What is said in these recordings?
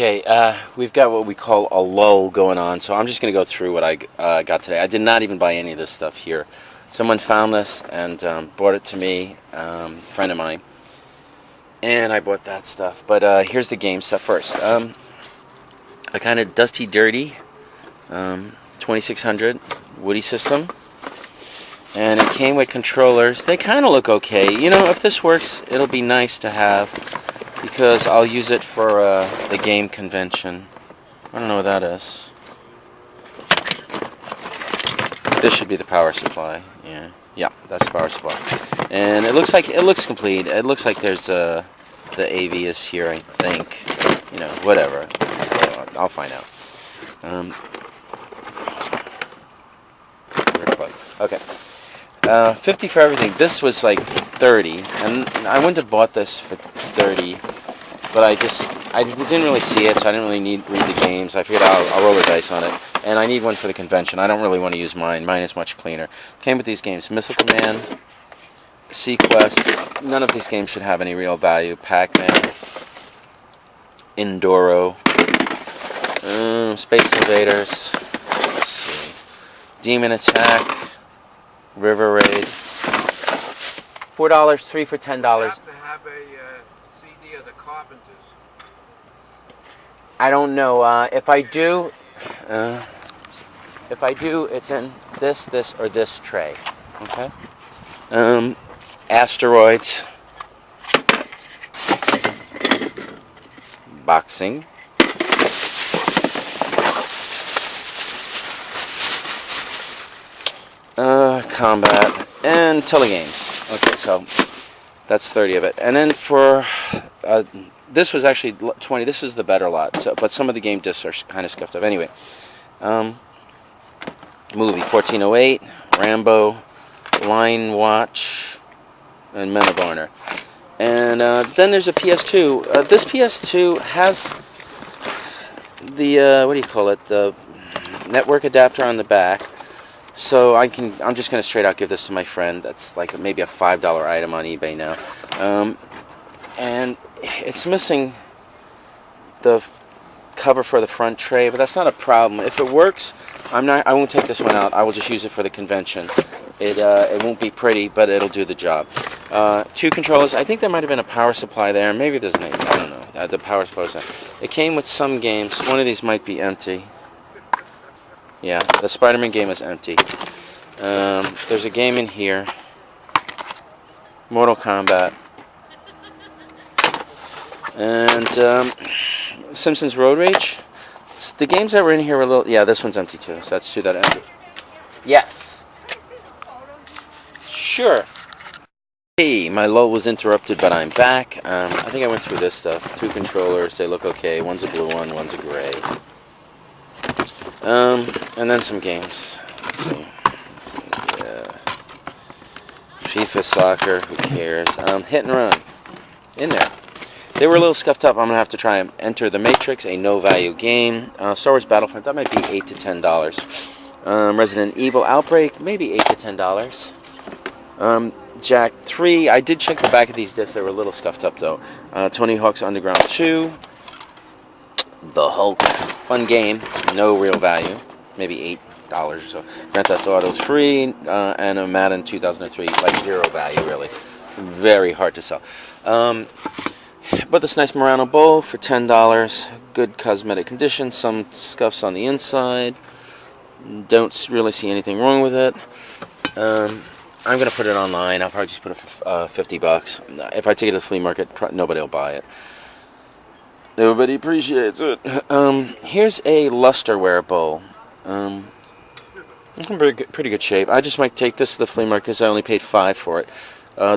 Okay, we've got what we call a lull going on, so I'm just going to go through what I got today. I did not even buy any of this stuff here. Someone found this and brought it to me, a friend of mine, and I bought that stuff. But here's the game stuff first. A kind of dusty, dirty 2600 Woody system, and it came with controllers. They kind of look okay. You know, if this works, it'll be nice to have, because I'll use it for the game convention. I don't know what that is. This should be the power supply. Yeah, that's the power supply. And it looks complete. It looks like there's the AV is here, I think. You know, whatever. I'll find out. Okay. 50 for everything. This was like 30, and I wouldn't have bought this for 30, but I didn't really see it, so I didn't really read the games. I figured I'll roll the dice on it, and I need one for the convention. I don't really want to use mine. Mine is much cleaner. Came with these games: Missile Command, Sequest. None of these games should have any real value. Pac-Man, Indoro, Space Invaders, let's see, Demon Attack, River Raid. $4, 3 for $10. You have to have a CD of the Carpenters. I don't know. If I do, it's in this, or this tray. Okay. Asteroids. Boxing. Combat and telegames. Okay, so that's 30 of it. And then for this was actually 20. This is the better lot. So, but some of the game discs are kind of scuffed up. Anyway, movie 1408, Rambo, Line Watch, and Men of Honor. And then there's a PS2. This PS2 has the what do you call it? The network adapter on the back. So I'm just going to straight out give this to my friend. That's like maybe a $5 item on eBay now. And it's missing the cover for the front tray, but that's not a problem. If it works, I won't take this one out. I will just use it for the convention. It won't be pretty, but it'll do the job. 2 controllers. I think there might have been a power supply there. Maybe there's no, I don't know. The power supply was there. It came with some games. One of these might be empty. Yeah, the Spider-Man game is empty. There's a game in here. Mortal Kombat. And Simpsons Road Rage. The games that were in here were a little... Yeah, this one's empty too, so that's 2 that are empty. Yes. Sure. Hey, my lull was interrupted, but I'm back. I think I went through this stuff. 2 controllers, they look okay. One's a blue one, one's a gray. And then some games. Let's see. FIFA Soccer, who cares? Hit and Run. In there. They were a little scuffed up. I'm going to have to try and Enter the Matrix, a no-value game. Star Wars Battlefront, that might be $8 to $10. Resident Evil Outbreak, maybe $8 to $10. Jack 3, I did check the back of these discs. They were a little scuffed up, though. Tony Hawk's Underground 2. The Hulk, fun game, no real value, maybe $8 or so. Grand Theft Auto 3, and a Madden 2003, like 0 value, really. Very hard to sell. But this nice Murano bowl for $10, good cosmetic condition, some scuffs on the inside. Don't really see anything wrong with it. I'm going to put it online. I'll probably just put it for $50. If I take it to the flea market, nobody will buy it. Nobody appreciates it. Here's a lusterware bowl. It's in pretty good shape. I just might take this to the flea market because I only paid $5 for it.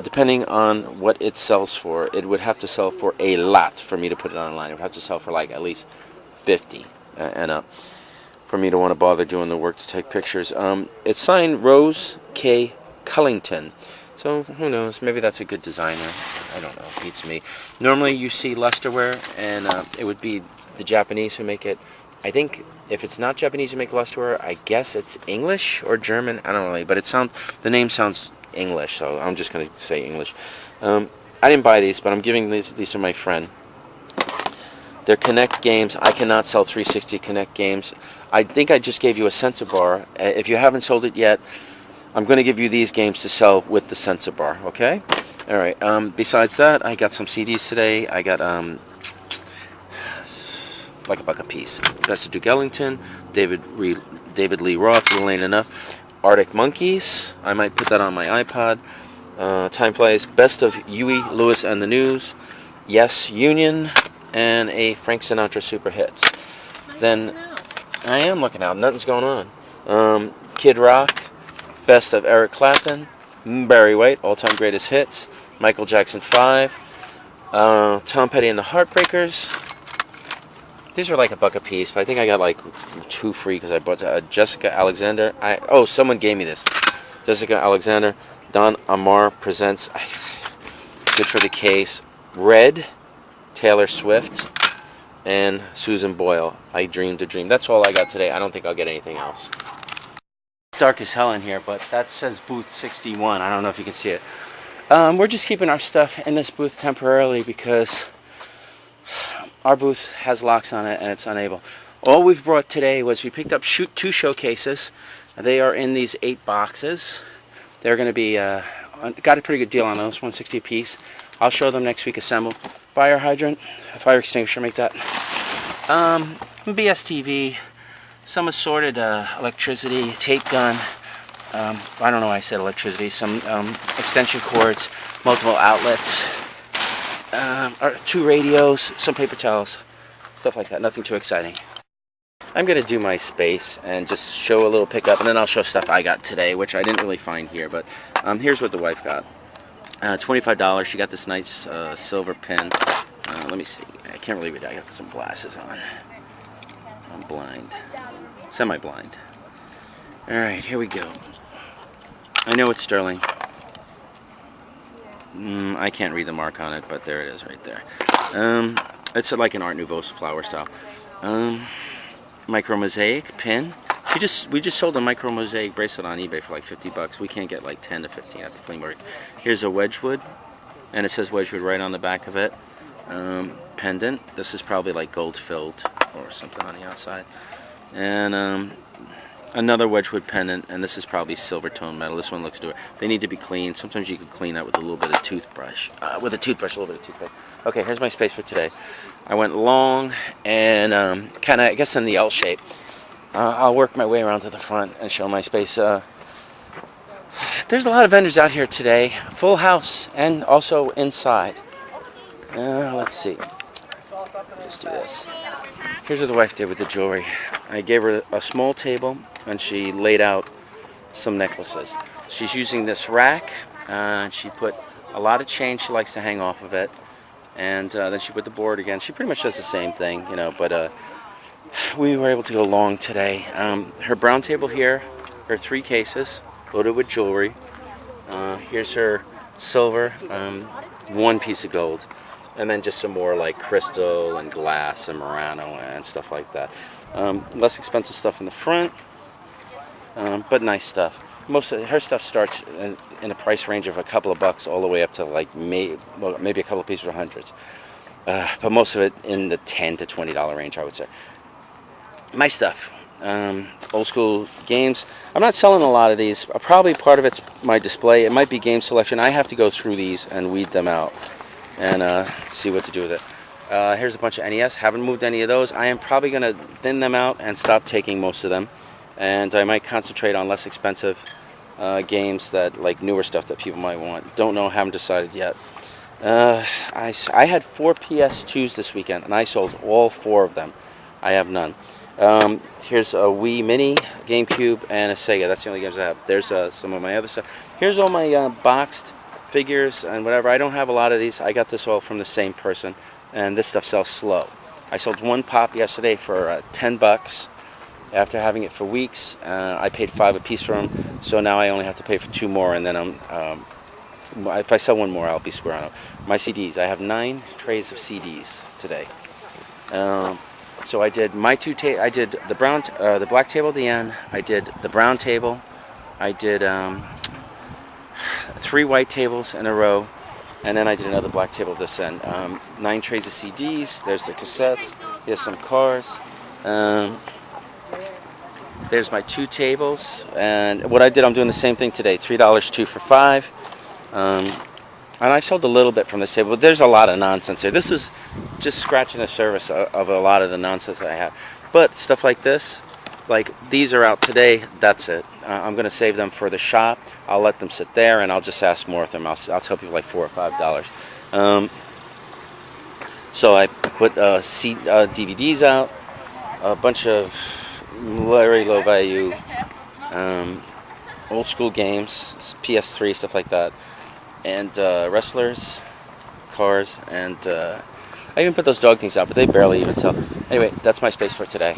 Depending on what it sells for, it would have to sell for a lot for me to put it online. It would have to sell for like at least 50 and up for me to want to bother doing the work to take pictures. It's signed Rose K. Cullington. So, who knows, maybe that's a good designer. I don't know, beats me. Normally you see lusterware, and it would be the Japanese who make it. I think if it's not Japanese who make lusterware, I guess it's English or German, I don't really, but the name sounds English, so I'm just going to say English. I didn't buy these, but I'm giving these to my friend. They're Connect games. I cannot sell 360 Connect games. I think I just gave you a sensor bar. If you haven't sold it yet, I'm going to give you these games to sell with the sensor bar, okay? All right. Besides that, I got some CDs today. I got like $1 a piece. Best of Duke Ellington, David Lee Roth, Little Ain't Enough, Arctic Monkeys. I might put that on my iPod. Time Flies, Best of Huey Lewis and the News, Yes Union, and a Frank Sinatra Super Hits. Then I am looking out. Nothing's going on. Kid Rock, Best of Eric Clapton, Barry White, All Time Greatest Hits, Michael Jackson 5, Tom Petty and the Heartbreakers. These were like $1 a piece, but I think I got like 2 free because I bought Jessica Alexander. Someone gave me this. Jessica Alexander, Don Amar Presents. Good for the Case. Red, Taylor Swift, and Susan Boyle, I Dreamed a Dream. That's all I got today. I don't think I'll get anything else. It's dark as hell in here, but that says booth 61. I don't know if you can see it. We're just keeping our stuff in this booth temporarily because our booth has locks on it and it's unable. All we've brought today was we picked up 2 showcases. They are in these 8 boxes. They're going to be, got a pretty good deal on those, $160 a piece. I'll show them next week assembled. Fire hydrant, fire extinguisher, make that. BSTV, some assorted electricity, tape gun. I don't know why I said electricity. Some extension cords, multiple outlets. 2 radios, some paper towels, stuff like that. Nothing too exciting. I'm going to do my space and just show a little pickup, and then I'll show stuff I got today, which I didn't really find here. But here's what the wife got. $25. She got this nice silver pin. Let me see. I can't really read. I got to put some glasses on. I'm blind. Semi-blind. Alright, here we go. I know it's sterling. I can't read the mark on it, but there it is right there. It's like an Art Nouveau flower style. Micro mosaic pin. We just sold a micro mosaic bracelet on eBay for like $50. We can't get like 10 to 15 at the flea market. Here's a Wedgwood, and it says Wedgwood right on the back of it. Pendant. This is probably like gold filled or something on the outside. And another Wedgwood pendant, and this is probably silver tone metal. This one looks to it. They need to be cleaned. Sometimes you can clean that with a little bit of toothbrush. With a toothbrush, a little bit of toothpaste. Okay, here's my space for today. I went long and kind of, I guess, in the L shape. I'll work my way around to the front and show my space. There's a lot of vendors out here today. Full house and also inside. Let's see. Let's do this. Here's what the wife did with the jewelry. I gave her a small table and she laid out some necklaces. She's using this rack. She put a lot of chain she likes to hang off of it. And then she put the board again. She pretty much does the same thing, you know, but we were able to go long today. Her brown table here, her 3 cases loaded with jewelry. Here's her silver, 1 piece of gold, and then just some more like crystal and glass and Murano and stuff like that. Less expensive stuff in the front, but nice stuff. Most of her stuff starts in a price range of a couple of bucks all the way up to like maybe a couple of pieces for hundreds. But most of it in the $10 to $20 range, I would say. My stuff, old school games. I'm not selling a lot of these. Probably part of it's my display. It might be game selection. I have to go through these and weed them out and see what to do with it. Here's a bunch of NES. Haven't moved any of those. I am probably going to thin them out and stop taking most of them. And I might concentrate on less expensive games, that like newer stuff that people might want. Don't know. Haven't decided yet. I had 4 PS2s this weekend, and I sold all 4 of them. I have none. Here's a Wii Mini, GameCube, and a Sega. That's the only games I have. There's some of my other stuff. Here's all my boxed figures and whatever. I don't have a lot of these. I got this all from the same person, and this stuff sells slow. I sold 1 pop yesterday for $10. After having it for weeks, I paid $5 a piece for them. So now I only have to pay for 2 more, and then if I sell 1 more, I'll be square on it. My CDs. I have 9 trays of CDs today. So I did my 2 I did the black table at the end. I did the brown table. I did 3 white tables in a row, And then I did another black table this end. 9 trays of CDs. There's the cassettes. Here's some cars. There's my 2 tables. And what I did, I'm doing the same thing today. $3, 2 for $5. And I sold a little bit from this table, but there's a lot of nonsense here. This is just scratching the surface of a lot of the nonsense that I have. But stuff like this, like these are out today, that's it. I'm going to save them for the shop. I'll let them sit there, and I'll just ask more of them. I'll tell people like $4 or $5. So I put DVDs out, a bunch of very low value old school games, PS3, stuff like that. And wrestlers, cars, and I even put those dog things out, but they barely even sell. Anyway, that's my space for today.